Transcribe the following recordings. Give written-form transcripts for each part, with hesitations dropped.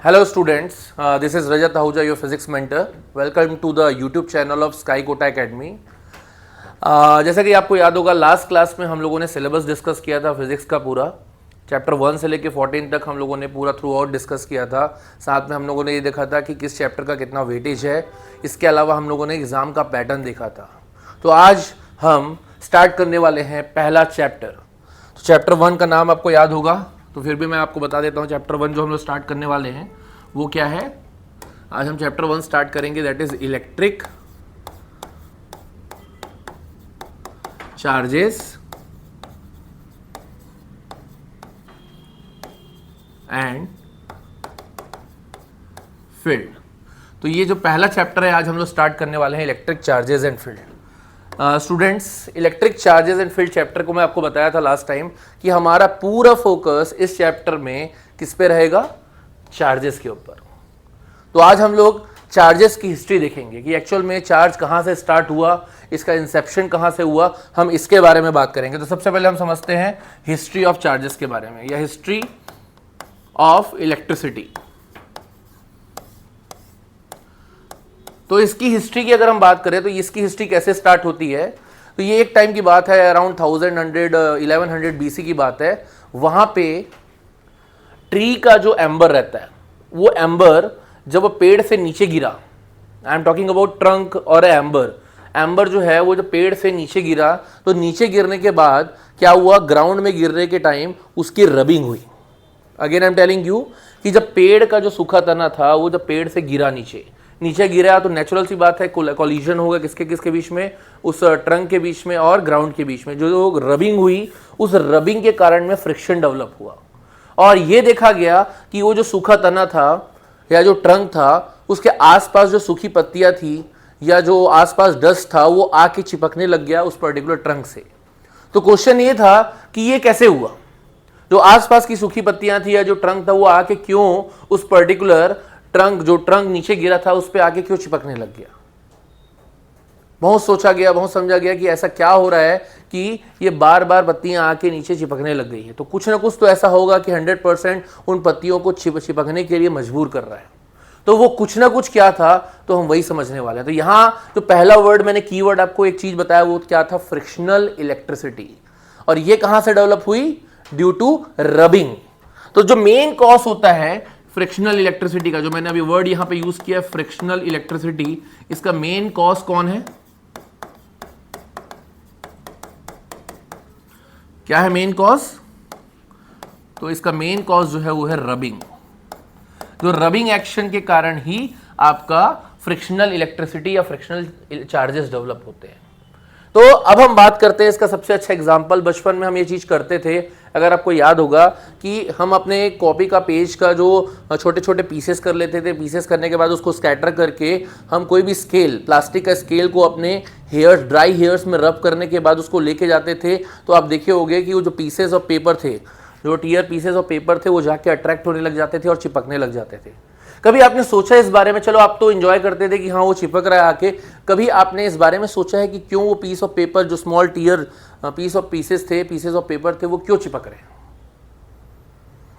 Hello students, this is Rajat Ahuja, your physics mentor. Welcome to the YouTube channel of Sky Kota Academy. जैसा कि आपको याद होगा last class में हम लोगों ने सिलेबस डिस्कस किया था फिजिक्स का पूरा चैप्टर 1 से लेके 14 तक हम लोगों ने पूरा थ्रू आउट डिस्कस किया था। साथ में हम लोगों ने ये देखा था कि किस चैप्टर का कितना वेटेज है। इसके अलावा हम लोगों ने एग्ज़ाम का पैटर्न देखा था। तो आज हम स्टार्ट करने वाले हैं पहला चैप्टर। तो चैप्टर 1 का नाम आपको याद होगा, तो फिर भी मैं आपको बता देता हूँ चैप्टर 1 जो हम लोग स्टार्ट करने वाले हैं वो क्या है। आज हम चैप्टर 1 स्टार्ट करेंगे, that is electric charges and field. तो ये जो पहला चैप्टर है आज हम लोग स्टार्ट करने वाले हैं electric charges and field. Students, electric charges and field chapter को मैं आपको बताया था लास्ट टाइम कि हमारा पूरा फोकस इस चैप्टर में किस पे रहेगा, चार्जेस के ऊपर। तो आज हम लोग चार्जेस की हिस्ट्री देखेंगे कि एक्चुअल में चार्ज कहाँ से स्टार्ट हुआ, इसका इंसेप्शन कहाँ से हुआ, हम इसके बारे में बात करेंगे। तो सबसे पहले हम समझते हैं हिस्ट्री ऑफ चार्जेस के बारे में या हिस्ट्री ऑफ इलेक्ट्रिसिटी। तो इसकी हिस्ट्री की अगर हम बात करें तो इसकी हिस्ट्री कैसे स्टार्ट होती है, तो ये एक टाइम की बात है, अराउंड 1100 BC की बात है। वहां पे ट्री का जो एम्बर रहता है, वो एम्बर जब पेड़ से नीचे गिरा, I am talking about trunk और एम्बर जो है वो जब पेड़ से नीचे गिरा, तो नीचे गिरने के बाद क्या हुआ, ग्राउंड में गिरने के टाइम उसकी रबिंग हुई। Again I am telling you कि जब पेड़ का जो सूखा तना था वो जब पेड़ से गिरा नीचे गिरा, तो नेचुरल सी बात है कॉलिजन होगा किसके बीच में, उस ट्रंक के बीच में और ग्राउंड के बीच में। जो रबिंग हुई, उस रबिंग के कारण में फ्रिक्शन डेवलप हुआ और ये देखा गया कि वो जो सूखा तना था या जो ट्रंक था, उसके आसपास जो सूखी पत्तियां थी या जो आसपास डस्ट था वो आके चिपकने लग गया उस पर्टिकुलर ट्रंक से। तो क्वेश्चन ये था कि ये कैसे हुआ, जो आसपास की सूखी पत्तियां थी या जो ट्रंक था वो आके क्यों उस पर्टिकुलर ट्रंक, जो ट्रंक नीचे गिरा था उस पर आके क्यों चिपकने लग गया। बहुत सोचा गया, बहुत समझा गया कि ऐसा क्या हो रहा है कि ये बार बार पत्तियां आके नीचे चिपकने लग गई है। तो कुछ ना कुछ तो ऐसा होगा कि 100% उन पत्तियों को चिपकने के लिए मजबूर कर रहा है। तो वो कुछ ना कुछ क्या था, तो हम वही समझने वाले हैं। तो यहां जो पहला वर्ड मैंने कीवर्ड आपको एक चीज बताया, वो क्या था, फ्रिक्शनल इलेक्ट्रिसिटी। और ये कहां से डेवलप हुई, ड्यू टू रबिंग। तो जो मेन कॉज होता है फ्रिक्शनल इलेक्ट्रिसिटी का, जो मैंने अभी वर्ड यहां पे यूज किया फ्रिक्शनल इलेक्ट्रिसिटी, इसका मेन कॉज कौन है, क्या है मेन कॉज, तो इसका मेन कॉज जो है वो है रबिंग। जो रबिंग एक्शन के कारण ही आपका फ्रिक्शनल इलेक्ट्रिसिटी या फ्रिक्शनल चार्जेस डेवलप होते हैं। तो अब हम बात करते हैं इसका सबसे अच्छा एग्जांपल। बचपन में हम ये चीज करते थे, अगर आपको याद होगा कि हम अपने कॉपी का पेज का जो छोटे छोटे पीसेस कर लेते थे, पीसेस करने के बाद उसको स्कैटर करके हम कोई भी स्केल, प्लास्टिक का स्केल को अपने हेयर्स, ड्राई हेयर्स में रब करने के बाद उसको लेके जाते थे। तो आप देखे होंगे कि वो जो पीसेस ऑफ पेपर थे, जो टीयर पीसेस ऑफ पेपर थे, वो जाके अट्रैक्ट होने लग जाते थे और चिपकने लग जाते थे। कभी आपने सोचा इस बारे में, चलो आप तो एंजॉय करते थे कि हाँ वो चिपक रहा है आके, कभी आपने इस बारे में सोचा है कि क्यों वो पीस ऑफ पेपर, जो small tear pieces of paper थे, वो क्यों चिपक रहे हैं।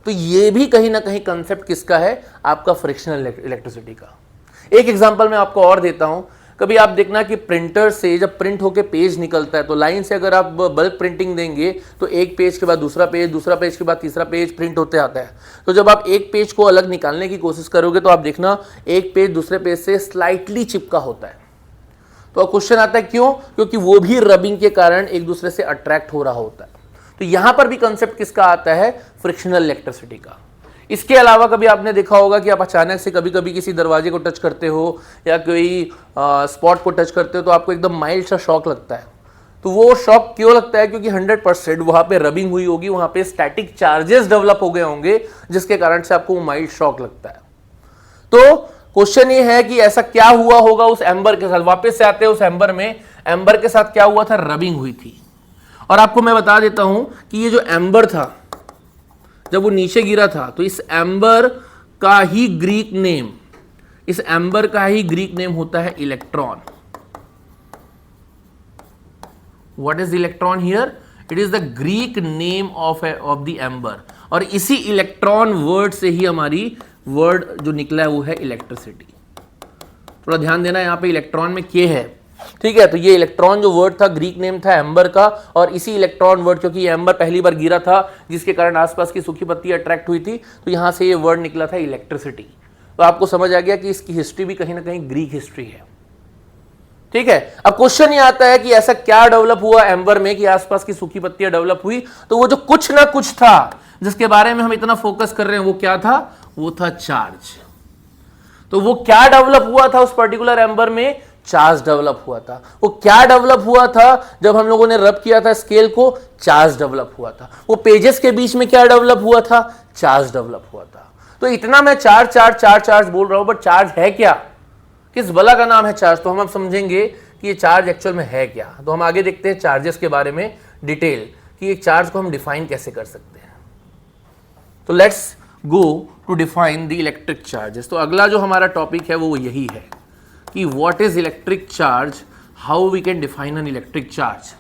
तो ये भी कहीं ना कहीं कंसेप्ट किसका है, आपका फ्रिक्शनल इलेक्ट्रिसिटी का। एक एग्जांपल मैं आपको और देता हूं। कभी आप देखना कि प्रिंटर से जब प्रिंट होके पेज निकलता है, तो लाइन से अगर आप बल्क प्रिंटिंग देंगे तो एक पेज के बाद दूसरा पेज के बाद तीसरा पेज प्रिंट होते आता है। तो जब आप एक पेज को अलग निकालने की कोशिश करोगे तो आप देखना एक पेज दूसरे पेज से स्लाइटली चिपका होता है। तो क्वेश्चन आता है क्यों, क्योंकि वो भी रबिंग के कारण एक दूसरे से अट्रैक्ट हो रहा होता है। तो यहां पर भी कंसेप्ट किसका आता है, फ्रिक्शनल इलेक्ट्रिसिटी का। इसके अलावा कभी आपने देखा होगा कि आप अचानक से कभी कभी किसी दरवाजे को टच करते हो या कोई स्पॉट को टच करते हो तो आपको एकदम माइल्ड सा शॉक लगता है। तो वो शॉक क्यों लगता है, क्योंकि 100% वहां पे रबिंग हुई होगी, वहां पे स्टैटिक चार्जेस डेवलप हो गए होंगे, जिसके कारण से आपको माइल्ड शॉक लगता है। तो क्वेश्चन ये है कि ऐसा क्या हुआ होगा उस एम्बर के साथ। वापस से आते हैं उस एम्बर में, एम्बर के साथ क्या हुआ था, रबिंग हुई थी। और आपको मैं बता देता हूं कि ये जो एम्बर था, जब वो नीचे गिरा था, तो इस एम्बर का ही ग्रीक नेम होता है electron. What is electron here, it is the Greek name of the amber. और इसी इलेक्ट्रॉन वर्ड से ही हमारी वर्ड जो निकला है वो है इलेक्ट्रिसिटी। थोड़ा ध्यान देना, यहाँ पे इलेक्ट्रॉन में के है, ठीक है। तो ये इलेक्ट्रॉन जो वर्ड था ग्रीक नेम था एम्बर का, और इसी इलेक्ट्रॉन वर्ड, क्योंकि ये एम्बर पहली बार गिरा था जिसके कारण आसपास की सूखी पत्ती अट्रैक्ट हुई थी, तो यहाँ से ये वर्ड निकला था इलेक्ट्रिसिटी। तो आपको समझ आ गया कि इसकी हिस्ट्री भी कहीं ना कहीं ग्रीक हिस्ट्री है, ठीक है। अब क्वेश्चन ये आता है कि ऐसा क्या डेवलप हुआ एम्बर में कि आसपास की सूखी पत्तियां डेवलप हुई। तो वो जो कुछ ना कुछ था जिसके बारे में हम इतना फोकस कर रहे हैं वो क्या था, वो था चार्ज। तो वो क्या डेवलप हुआ था उस पर्टिकुलर एम्बर में, चार्ज डेवलप हुआ था। वो क्या डेवलप हुआ था जब हम लोगों ने रब किया था स्केल को, चार्ज डेवलप हुआ था। वो पेजेस के बीच में क्या डेवलप हुआ था, चार्ज डेवलप हुआ था। तो इतना मैं चार्ज चार्ज चार्ज चार्ज बोल रहा हूं, बट चार्ज है क्या, किस बला का नाम है चार्ज, तो हम अब समझेंगे कि ये चार्ज एक्चुअल में है क्या। तो हम आगे देखते हैं चार्जेस के बारे में डिटेल, कि एक चार्ज को हम डिफाइन कैसे कर सकते हैं। तो let's go to define the electric charges. तो अगला जो हमारा टॉपिक है वो यही है कि what is electric charge, how we can define an electric charge.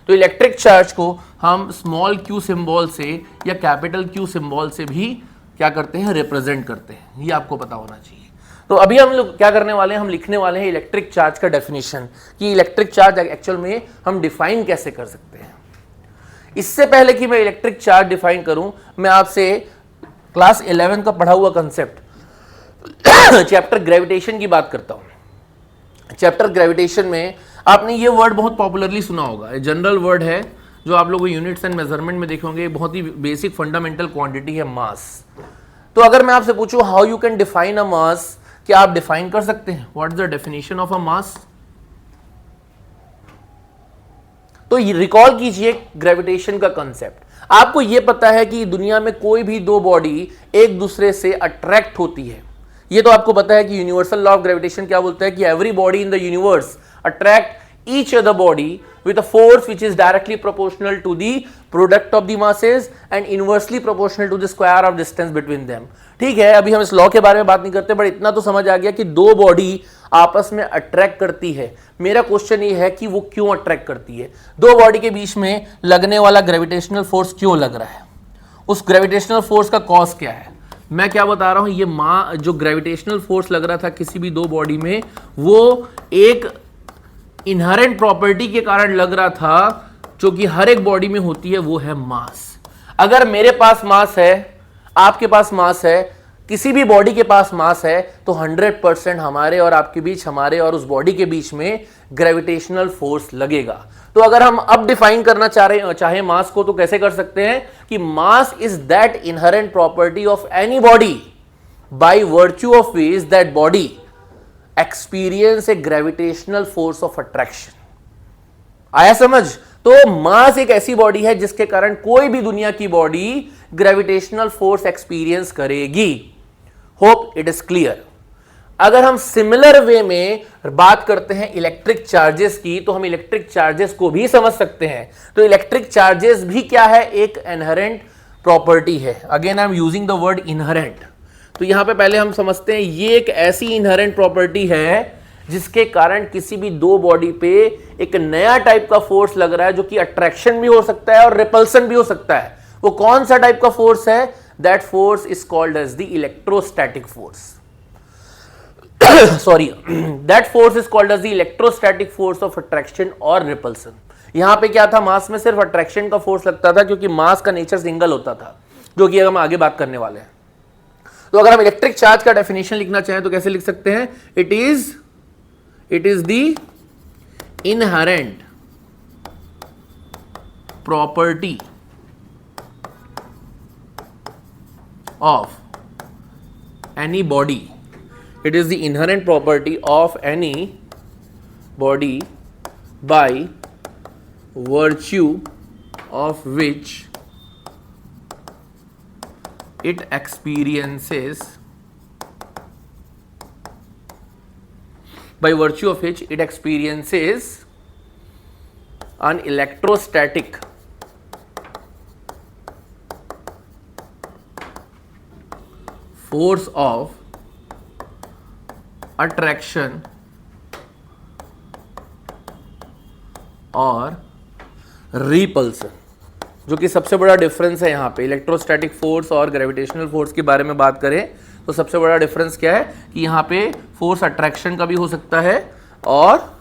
तो इलेक्ट्रिक चार्ज को हम स्मॉल क्यू सिंबल से या कैपिटल क्यू सिंबल से भी क्या करते हैं, रिप्रेजेंट करते हैं, ये आपको पता होना चाहिए। तो अभी हम लोग क्या करने वाले हैं, हम लिखने वाले हैं इलेक्ट्रिक चार्ज का डेफिनेशन, कि इलेक्ट्रिक चार्ज एक्चुअल में हम डिफाइन कैसे कर सकते हैं। इससे पहले कि मैं इलेक्ट्रिक चार्ज डिफाइन करूं, मैं आपसे क्लास 11 का पढ़ा हुआ कंसेप्ट चैप्टर ग्रेविटेशन की बात करता हूं। चैप्टर ग्रेविटेशन में आपने ये वर्ड बहुत पॉपुलरली सुना होगा, जनरल वर्ड है जो आप लोग यूनिट्स एंड मेजरमेंट में देखेंगे, बहुत ही बेसिक फंडामेंटल क्वांटिटी है, मास। तो अगर मैं आपसे पूछूं how you can define a mass, क्या आप डिफाइन कर सकते हैं what is the definition of a mass. तो रिकॉल कीजिए ग्रेविटेशन का कंसेप्ट। आपको यह पता है कि दुनिया में कोई भी दो बॉडी एक दूसरे से अट्रैक्ट होती है, ये तो आपको पता है कि यूनिवर्सल लॉ ऑफ ग्रेविटेशन क्या बोलता है कि every body in the universe attract each other body with a force which is directly proportional to the product of the masses and inversely proportional to the square of distance between them। ठीक है, अभी हम इस law के बारे में बात नहीं करते, बट इतना तो समझ आ गया कि दो बॉडी आपस में अट्रैक्ट करती है। मेरा क्वेश्चन ये है कि वो क्यों अट्रैक्ट करती है, दो बॉडी के बीच में लगने वाला ग्रेविटेशनल फोर्स क्यों लग रहा है, उस ग्रेविटेशनल फोर्स का कॉज क्या है। मैं क्या बता रहा हूं, ये जो ग्रेविटेशनल फोर्स लग रहा था किसी भी दो बॉडी में, वो एक इनहेरेंट प्रॉपर्टी के कारण लग रहा था जो कि हर एक बॉडी में होती है, वो है मास। अगर मेरे पास मास है, आपके पास मास है, किसी भी बॉडी के पास मास है, तो 100% हमारे और आपके बीच, हमारे और उस बॉडी के बीच में ग्रेविटेशनल फोर्स लगेगा। तो अगर हम अब डिफाइन करना चाहे मास को, तो कैसे कर सकते हैं कि mass is that inherent property of any body by virtue of which that body experience A gravitational force of attraction. आया समझ। तो मास एक ऐसी बॉडी है जिसके कारण कोई भी दुनिया की बॉडी ग्रेविटेशनल फोर्स एक्सपीरियंस करेगी। Hope it is clear. अगर हम सिमिलर वे में बात करते हैं इलेक्ट्रिक चार्जेस की, तो हम इलेक्ट्रिक चार्जेस को भी समझ सकते हैं। तो इलेक्ट्रिक चार्जेस भी क्या है, एक इनहेरेंट प्रॉपर्टी है। Again I am using the word inherent. तो यहां पे पहले हम समझते हैं ये एक ऐसी इनहेरेंट प्रॉपर्टी है जिसके कारण किसी भी दो बॉडी पे एक नया टाइप का फोर्स लग रहा है, जो कि अट्रैक्शन भी हो सकता है और रिपल्सन भी हो सकता है। वो कौन सा टाइप का फोर्स है, that force is called as the electrostatic force. Sorry, that force is called as the electrostatic force of attraction और रिपल्सन। यहां पे क्या था, मास में सिर्फ अट्रैक्शन का फोर्स लगता था, क्योंकि मास का नेचर सिंगल होता था, जो कि हम आगे बात करने वाले हैं। तो अगर हम इलेक्ट्रिक चार्ज का डेफिनेशन लिखना चाहें तो कैसे लिख सकते हैं, it is the inherent property of any body, it is the inherent property of any body by virtue of which it experiences, by virtue of which it experiences an electrostatic force of attraction और repulsion, जो कि सबसे बड़ा difference है। यहां पे electrostatic force और gravitational force के बारे में बात करें तो सबसे बड़ा डिफरेंस क्या है कि यहाँ पे फोर्स अट्रैक्शन का भी हो सकता है और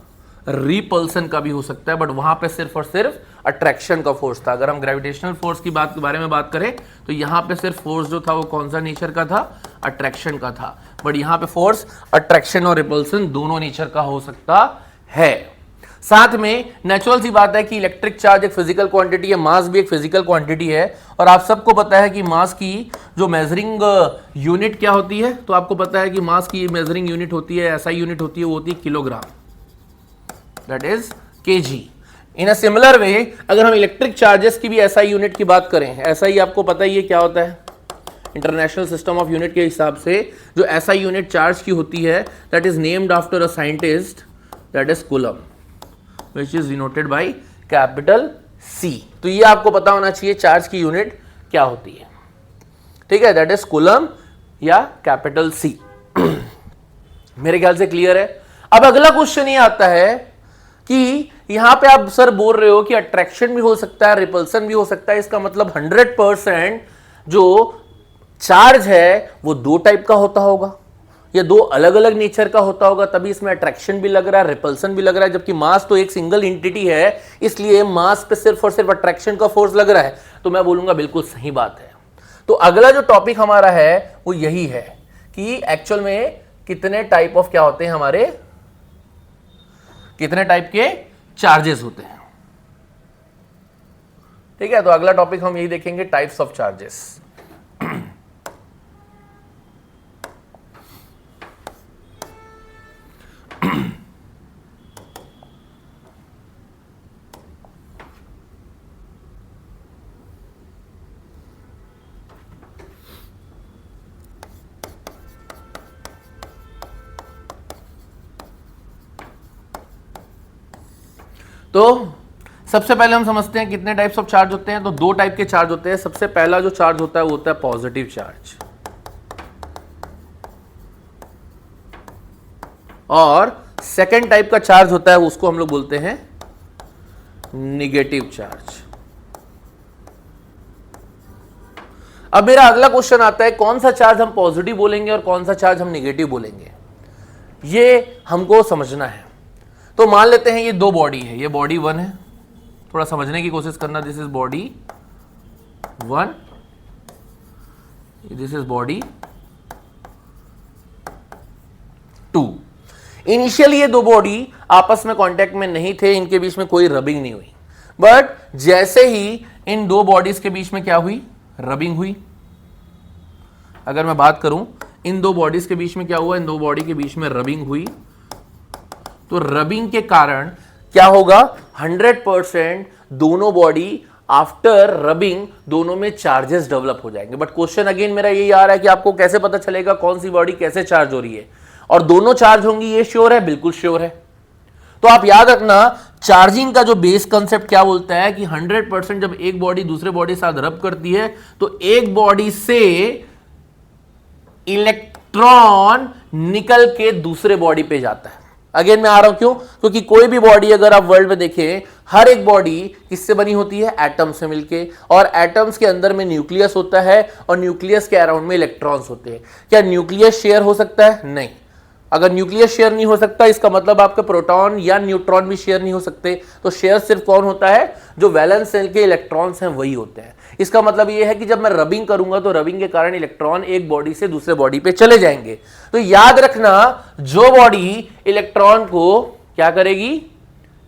रिपल्सन का भी हो सकता है, बट वहां पे सिर्फ और सिर्फ अट्रैक्शन का फोर्स था। अगर हम ग्रेविटेशनल फोर्स की बात के बारे में बात करें तो यहाँ पे सिर्फ फोर्स जो था वो कौन सा नेचर का था, अट्रैक्शन का था, बट यहाँ पे फोर्स अट्रैक्शन और रिपल्सन दोनों नेचर का हो सकता है। साथ में नेचुरल सी बात है कि इलेक्ट्रिक चार्ज एक फिजिकल क्वांटिटी है, मास भी एक फिजिकल क्वांटिटी है, और आप सबको पता है कि मास की जो मेजरिंग यूनिट क्या होती है, तो आपको पता है कि मास की मेजरिंग यूनिट होती है, ऐसा यूनिट होती है, वो होती है kilogram, that is kg। In a similar way अगर हम इलेक्ट्रिक चार्जेस की भी SI यूनिट की बात करें, SI आपको पता ही है क्या होता है, इंटरनेशनल सिस्टम ऑफ यूनिट के हिसाब से जो SI यूनिट चार्ज की होती है that is named after a scientist, that is coulomb, which is denoted by capital C। तो ये आपको पता होना चाहिए चार्ज की यूनिट क्या होती है, ठीक है, दैट इज कूलम या कैपिटल C। मेरे ख्याल से क्लियर है। अब अगला क्वेश्चन ये आता है कि यहां पे आप सर बोल रहे हो कि अट्रैक्शन भी हो सकता है, रिपल्सन भी हो सकता है, इसका मतलब 100% जो चार्ज है वो दो टाइप का होता होगा या दो अलग अलग नेचर का होता होगा, तभी इसमें अट्रैक्शन भी लग रहा है, रिपल्सन भी लग रहा है, जबकि मास तो एक सिंगल एंटिटी है, इसलिए मास पे सिर्फ और सिर्फ अट्रैक्शन का फोर्स लग रहा है। तो मैं बोलूंगा बिल्कुल सही बात है। तो अगला जो टॉपिक हमारा है वो यही है कि एक्चुअल में कितने टाइप ऑफ क्या होते हैं हमारे, कितने टाइप के चार्जेस होते हैं, ठीक है। तो अगला टॉपिक हम यही देखेंगे, टाइप्स ऑफ चार्जेस। तो सबसे पहले हम समझते हैं कितने टाइप्स ऑफ चार्ज होते हैं। तो दो टाइप के चार्ज होते हैं। सबसे पहला जो चार्ज होता है वो होता है पॉजिटिव चार्ज, और सेकेंड टाइप का चार्ज होता है उसको हम लोग बोलते हैं निगेटिव चार्ज। अब मेरा अगला क्वेश्चन आता है कौन सा चार्ज हम पॉजिटिव बोलेंगे और कौन सा चार्ज हम निगेटिव बोलेंगे, ये हमको समझना है। तो मान लेते हैं ये दो बॉडी है, ये बॉडी 1 है, थोड़ा समझने की कोशिश करना, this is body 1, this is body 2। Initially ये दो बॉडी आपस में कांटेक्ट में नहीं थे, इनके बीच में कोई रबिंग नहीं हुई, बट जैसे ही इन दो बॉडीज के बीच में क्या हुई, रबिंग हुई। अगर मैं बात करूं इन दो बॉडीज के बीच में क्या हुआ, इन दो बॉडी के बीच में रबिंग हुई, तो रबिंग के कारण क्या होगा, 100% दोनों बॉडी आफ्टर रबिंग दोनों में चार्जेस डेवलप हो जाएंगे। बट क्वेश्चन अगेन मेरा यही आ रहा है कि आपको कैसे पता चलेगा कौन सी बॉडी कैसे चार्ज हो रही है, और दोनों चार्ज होंगी ये श्योर है, बिल्कुल श्योर है। तो आप याद रखना चार्जिंग का जो बेस कंसेप्ट क्या बोलता है कि 100% जब एक बॉडी दूसरे बॉडी साथ रब करती है तो एक बॉडी से इलेक्ट्रॉन निकल के दूसरे बॉडी पे जाता है। अगेन मैं आ रहा हूं क्यों, क्योंकि कोई भी बॉडी अगर आप वर्ल्ड में देखें, हर एक बॉडी किससे बनी होती है, एटम से मिलके, और एटम्स के अंदर में न्यूक्लियस होता है और न्यूक्लियस के अराउंड में इलेक्ट्रॉन्स होते हैं। क्या न्यूक्लियस शेयर हो सकता है, नहीं। अगर न्यूक्लियस शेयर नहीं हो सकता इसका मतलब आपका प्रोटॉन या न्यूट्रॉन भी शेयर नहीं हो सकते। तो शेयर सिर्फ कौन होता है, जो वैलेंस शेल के इलेक्ट्रॉन्स हैं वही होते हैं। इसका मतलब यह है कि जब मैं रबिंग करूंगा तो रबिंग के कारण इलेक्ट्रॉन एक बॉडी से दूसरे बॉडी पे चले जाएंगे। तो याद रखना जो बॉडी इलेक्ट्रॉन को क्या करेगी,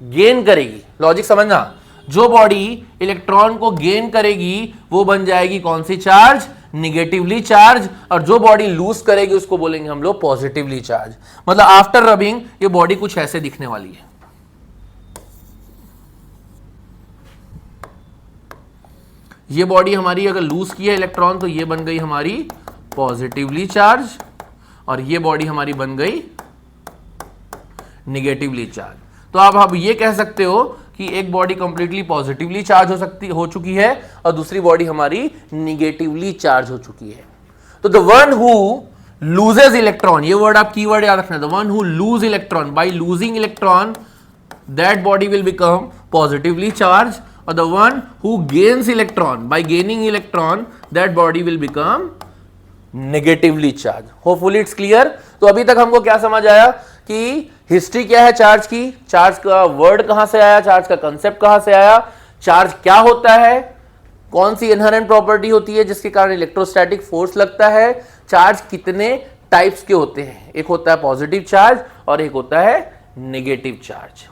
गेन करेगी, लॉजिक समझना, जो बॉडी इलेक्ट्रॉन को गेन करेगी वो बन जाएगी कौन सी चार्ज, निगेटिवली चार्ज, और जो बॉडी लूज करेगी उसको बोलेंगे हम लोग पॉजिटिवली चार्ज। मतलब आफ्टर रबिंग ये बॉडी कुछ ऐसे दिखने वाली है। ये बॉडी हमारी अगर लूज की है इलेक्ट्रॉन तो ये बन गई हमारी पॉजिटिवली चार्ज, और ये बॉडी हमारी बन गई निगेटिवली चार्ज। तो आप ये कह सकते हो कि एक बॉडी कंप्लीटली पॉजिटिवली चार्ज हो चुकी है और दूसरी बॉडी हमारी निगेटिवली चार्ज हो चुकी है। तो the one who loses electron, ये वर्ड आप कीवर्ड याद रखना, the one who lose electron, by losing electron that body will become positively charge, और the one who gains electron, by gaining electron that body will become negatively charge. Hopefully it's clear. तो अभी तक हमको क्या समझ आया कि history क्या है चार्ज की, चार्ज का वर्ड कहां से आया, चार्ज का कंसेप्ट कहां से आया, चार्ज क्या होता है, कौन सी इनहेरेंट प्रॉपर्टी होती है जिसके कारण इलेक्ट्रोस्टैटिक फोर्स लगता है, चार्ज कितने टाइप्स के होते हैं, एक होता है पॉजिटिव चार्ज और एक होता है नेगेटिव चार्ज।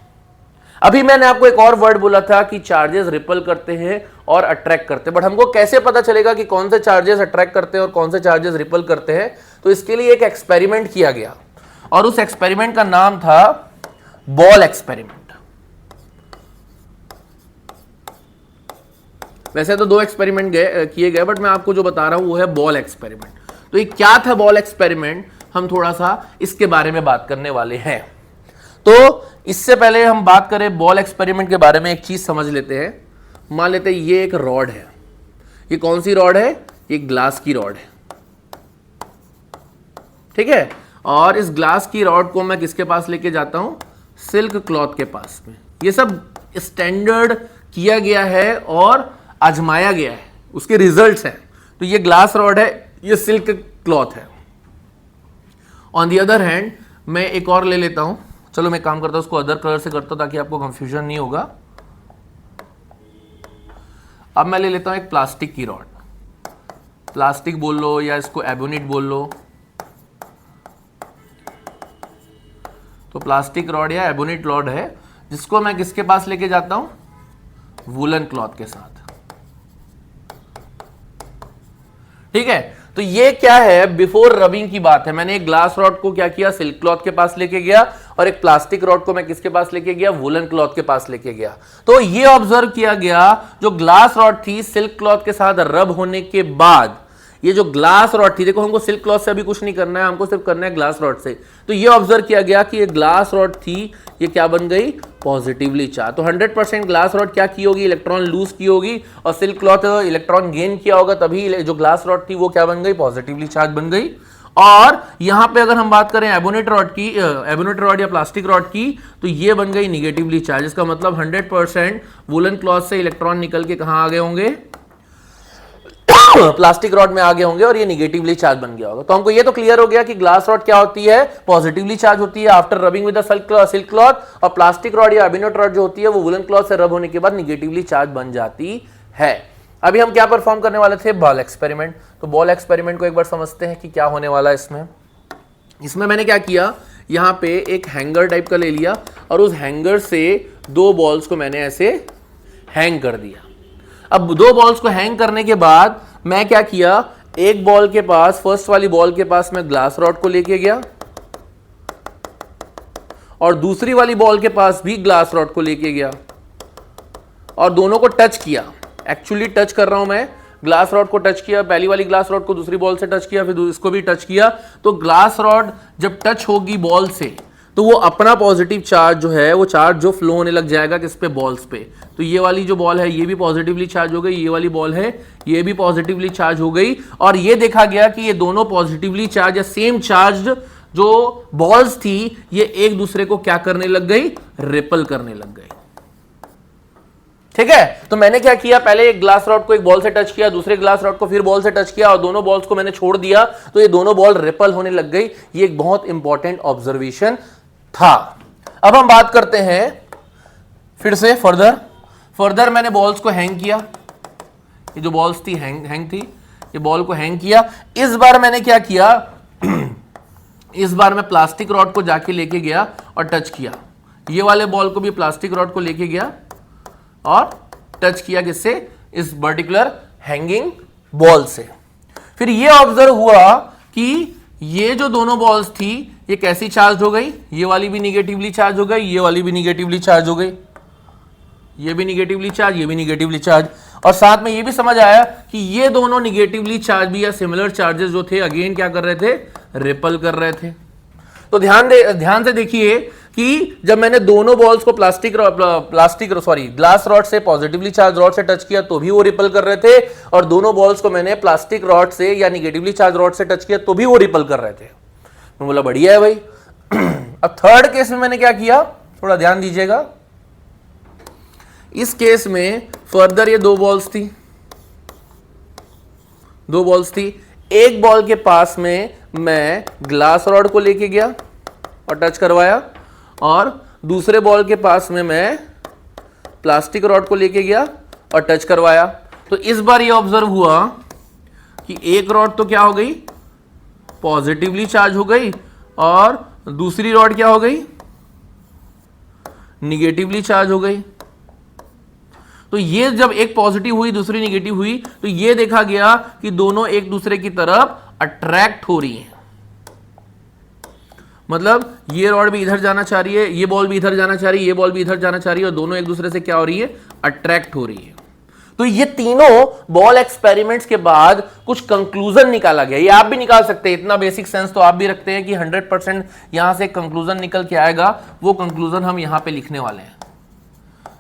अभी मैंने आपको एक और वर्ड बोला था कि चार्जेस रिपल करते हैं और अट्रैक्ट करते हैं, बट हमको कैसे पता चलेगा कि कौन से चार्जेस अट्रैक्ट करते हैं और कौन से चार्जेस रिपल करते हैं? तो इसके लिए एक एक्सपेरिमेंट किया गया और उस एक्सपेरिमेंट का नाम था बॉल एक्सपेरिमेंट। वैसे तो 2 एक्सपेरिमेंट किए गए, बट मैं आपको जो बता रहा हूं वो है बॉल एक्सपेरिमेंट। तो ये क्या था बॉल एक्सपेरिमेंट, हम थोड़ा सा इसके बारे में बात करने वाले हैं। तो इससे पहले हम बात करें बॉल एक्सपेरिमेंट के बारे में, एक चीज समझ लेते हैं। मान लेते हैं ये एक रॉड है, ये कौन सी रॉड है, ये ग्लास की रॉड है, ठीक है। और इस ग्लास की रॉड को मैं किसके पास लेके जाता हूं, सिल्क क्लॉथ के पास में। ये सब स्टैंडर्ड किया गया है और आजमाया गया है, उसके रिजल्ट्स हैं। तो ये ग्लास रॉड है, ये सिल्क क्लॉथ है। ऑन दी अदर हैंड मैं एक और ले लेता हूं, चलो मैं काम करता हूं, उसको अदर कलर से करता हूं ताकि आपको कंफ्यूजन नहीं होगा। अब मैं ले लेता हूं एक प्लास्टिक की रॉड, प्लास्टिक बोल लो या इसको एबोनिट बोल लो। तो प्लास्टिक रॉड या एबोनिट रॉड है, जिसको मैं किसके पास लेके जाता हूं, वूलन क्लॉथ के साथ, ठीक है। तो ये क्या है, बिफोर रबिंग की बात है। मैंने एक ग्लास रॉड को क्या किया, सिल्क क्लॉथ के पास लेके गया, और एक प्लास्टिक रॉड को मैं किसके पास लेके गया, वूलन क्लॉथ के पास लेके गया। तो ये ऑब्जर्व किया गया, जो ग्लास रॉड थी सिल्क क्लॉथ के साथ रब होने के बाद, ये जो ग्लास रॉड थी, देखो हमको सिल्क क्लॉथ से अभी कुछ नहीं करना है, हमको सिर्फ करना है ग्लास रॉड से। तो ये ऑब्जर्व किया गया कि ये ग्लास रॉड थी, ये क्या बन गई, पॉजिटिवली चार्ज। तो 100% ग्लास रॉड क्या की होगी, इलेक्ट्रॉन लूज की होगी, और सिल्क क्लॉथ इलेक्ट्रॉन गेन किया होगा, तभी जो ग्लास रॉड थी वो क्या बन गई, पॉजिटिवली चार्ज बन गई। और यहां पे अगर हम बात करें एबोनेट रॉड की, एबोनेट रॉड या प्लास्टिक रॉड की, तो ये बन गई निगेटिवली चार्ज। इसका मतलब 100% वूलन क्लॉथ से इलेक्ट्रॉन निकल के कहां आ गए होंगे, प्लास्टिक रॉड में आगे होंगे, और ये निगेटिवली चार्ज बन गया होगा। तो हमको ये तो क्लियर हो गया कि ग्लास रॉड क्या होती है, पॉजिटिवली चार्ज होती है after rubbing with the silk cloth, और प्लास्टिक रॉड या एबोनेट रॉड जो होती है वो वूलन क्लॉथ से रब होने के बाद निगेटिवली चार्ज बन जाती है। अभी हम क्या परफॉर्म करने वाले थे, बॉल एक्सपेरिमेंट। तो बॉल एक्सपेरिमेंट को एक बार समझते हैं कि क्या होने वाला है इसमें। इसमें मैंने क्या किया, यहां पे एक हैंगर टाइप का ले लिया, और उस हैंगर से 2 बॉल्स को मैंने ऐसे हैंग कर दिया। अब 2 बॉल्स को हैंग करने के बाद मैं क्या किया, एक बॉल के पास, फर्स्ट वाली बॉल के पास मैं ग्लास रॉड को लेके गया, और दूसरी वाली बॉल के पास भी ग्लास रॉड को लेके गया, और दोनों को टच किया। एक्चुअली टच कर रहा हूं मैं, ग्लास रॉड को टच किया, पहली वाली ग्लास रॉड को दूसरी बॉल से टच किया, फिर इसको भी टच किया। तो ग्लास रॉड जब टच होगी बॉल से, तो वो अपना पॉजिटिव चार्ज जो है, वो चार्ज जो फ्लो होने लग जाएगा किस पे, बॉल्स पे। तो ये वाली जो बॉल है ये भी पॉजिटिवली चार्ज हो गई, ये वाली बॉल है ये भी पॉजिटिवली चार्ज हो गई, और ये देखा गया कि ये दोनों पॉजिटिवली चार्ज या सेम चार्ज जो बॉल्स थी, ये एक दूसरे को क्या करने लग गई, रिपल करने लग गई, ठीक है। तो मैंने क्या किया, पहले एक ग्लास रॉड को एक बॉल से टच किया, दूसरे ग्लास रॉड को फिर बॉल से टच किया, और दोनों बॉल्स को मैंने छोड़ दिया, तो ये दोनों बॉल रिपल होने लग गई। ये एक बहुत इंपॉर्टेंट ऑब्जर्वेशन था। अब हम बात करते हैं फिर से फर्दर मैंने बॉल्स को हैंग किया, ये जो बॉल्स थी हैंग थी, ये बॉल को हैंग किया। इस बार मैंने क्या किया, इस बार मैं प्लास्टिक रॉड को जाके लेके गया और टच किया, ये वाले बॉल को भी प्लास्टिक रॉड को लेके गया और टच किया, किससे, इस पर्टिकुलर हैंगिंग बॉल से। फिर ये ऑब्जर्व हुआ कि ये जो दोनों बॉल्स थी ये कैसी चार्ज हो गई, ये वाली भी निगेटिवली चार्ज हो गई, ये वाली भी निगेटिवली चार्ज हो गई, ये भी निगेटिवली चार्ज, ये भी निगेटिवली चार्ज। और साथ में ये भी समझ आया कि ये दोनों निगेटिवली चार्ज भी या सिमिलर चार्जेस जो थे, अगेन क्या कर रहे थे, रिपल कर रहे थे। तो ध्यान से देखिए कि जब मैंने दोनों बॉल्स को ग्लास रॉड से पॉजिटिवली चार्ज रॉड से टच किया तो भी वो रिपल कर रहे थे, और दोनों बॉल्स को मैंने प्लास्टिक रॉड से या निगेटिवली चार्ज रॉड से टच किया तो भी वो रिपल कर रहे थे। मैं बोला बढ़िया है भाई। अब थर्ड केस में मैंने क्या किया, थोड़ा ध्यान दीजिएगा। इस केस में फर्दर ये 2 बॉल्स थी, एक बॉल के पास में मैं ग्लास रॉड को लेके गया और टच करवाया, और दूसरे बॉल के पास में मैं प्लास्टिक रॉड को लेके गया और टच करवाया। तो इस बार ये ऑब्जर्व हुआ कि एक रॉड तो क्या हो गई, पॉजिटिवली चार्ज हो गई, और दूसरी रॉड क्या हो गई, निगेटिवली चार्ज हो गई। तो ये जब एक पॉजिटिव हुई दूसरी निगेटिव हुई, तो ये देखा गया कि दोनों एक दूसरे की तरफ अट्रैक्ट हो रही हैं। मतलब ये रॉड भी इधर जाना चाह रही है, ये बॉल भी इधर जाना चाह रही है, ये बॉल भी इधर जाना चाह रही है, और दोनों एक दूसरे से क्या हो रही है, अट्रैक्ट हो रही है। तो ये तीनों बॉल एक्सपेरिमेंट्स के बाद कुछ कंक्लूजन निकाला गया। ये आप भी निकाल सकते हैं, इतना बेसिक सेंस तो आप भी रखते हैं कि 100% यहां से कंक्लूजन निकल के आएगा। वो कंक्लूजन हम यहां पे लिखने वाले हैं।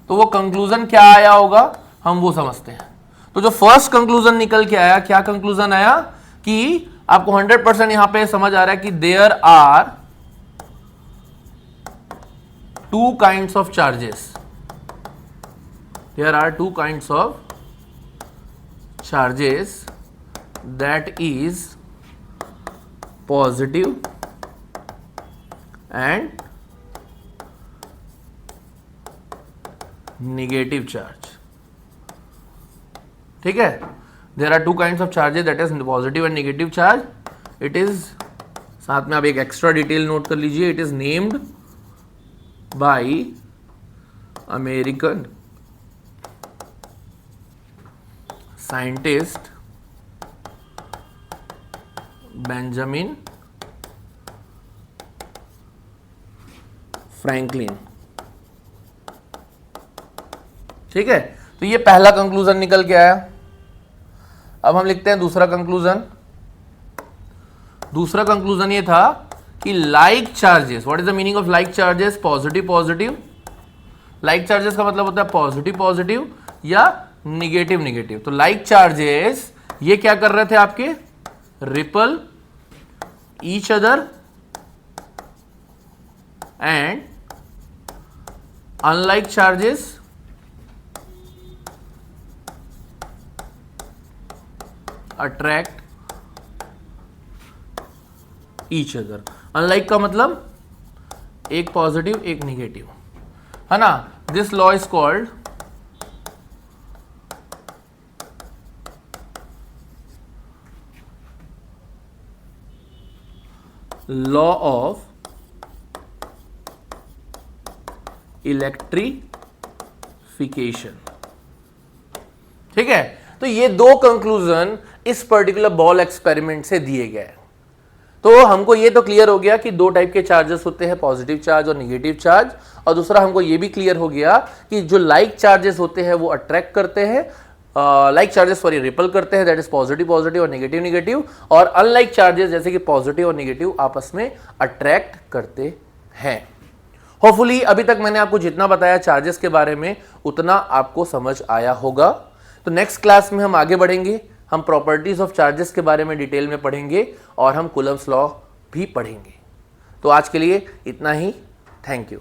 तो वो कंक्लूजन क्या आया होगा हम वो समझते हैं। तो जो फर्स्ट कंक्लूजन निकल के आया, क्या कंक्लूजन आया कि आपको 100% यहां पे समझ आ रहा है कि there are two kinds of charges, there are two kinds of charges, that is positive and negative charge। ठीक है, there are two kinds of charges, that is positive and negative charge। it is, साथ में आप एक extra detail note कर लीजिए, it is named by American scientist Benjamin Franklin. ठीक है, तो ये पहला कंक्लूजन निकल के आया। अब हम लिखते हैं दूसरा कंक्लूजन। दूसरा कंक्लूजन ये था कि like charges, what is the meaning of like charges, positive positive. Like charges का मतलब होता है पॉजिटिव पॉजिटिव या निगेटिव निगेटिव। तो लाइक चार्जेस ये क्या कर रहे थे आपके, ripple each other, and unlike charges attract each other. Unlike का मतलब एक पॉजिटिव एक निगेटिव, है ना। This law is called law of electrification. ठीक है, तो ये दो कंक्लूजन इस पर्टिकुलर बॉल एक्सपेरिमेंट से दिए गए। तो हमको ये तो क्लियर हो गया कि दो टाइप के चार्जेस होते हैं, पॉजिटिव चार्ज और निगेटिव चार्ज। और दूसरा हमको ये भी क्लियर हो गया कि जो लाइक चार्जेस होते हैं वो अट्रैक्ट करते हैं, लाइक चार्जेस सॉरी रिपल करते हैं, दैट इज पॉजिटिव पॉजिटिव और नेगेटिव नेगेटिव। और अनलाइक चार्जेस जैसे कि पॉजिटिव और नेगेटिव आपस में अट्रैक्ट करते हैं। होपफुली अभी तक मैंने आपको जितना बताया चार्जेस के बारे में उतना आपको समझ आया होगा। तो नेक्स्ट क्लास में हम आगे बढ़ेंगे, हम प्रॉपर्टीज ऑफ चार्जेस के बारे में डिटेल में पढ़ेंगे और हम कूलम्स लॉ भी पढ़ेंगे। तो आज के लिए इतना ही, थैंक यू।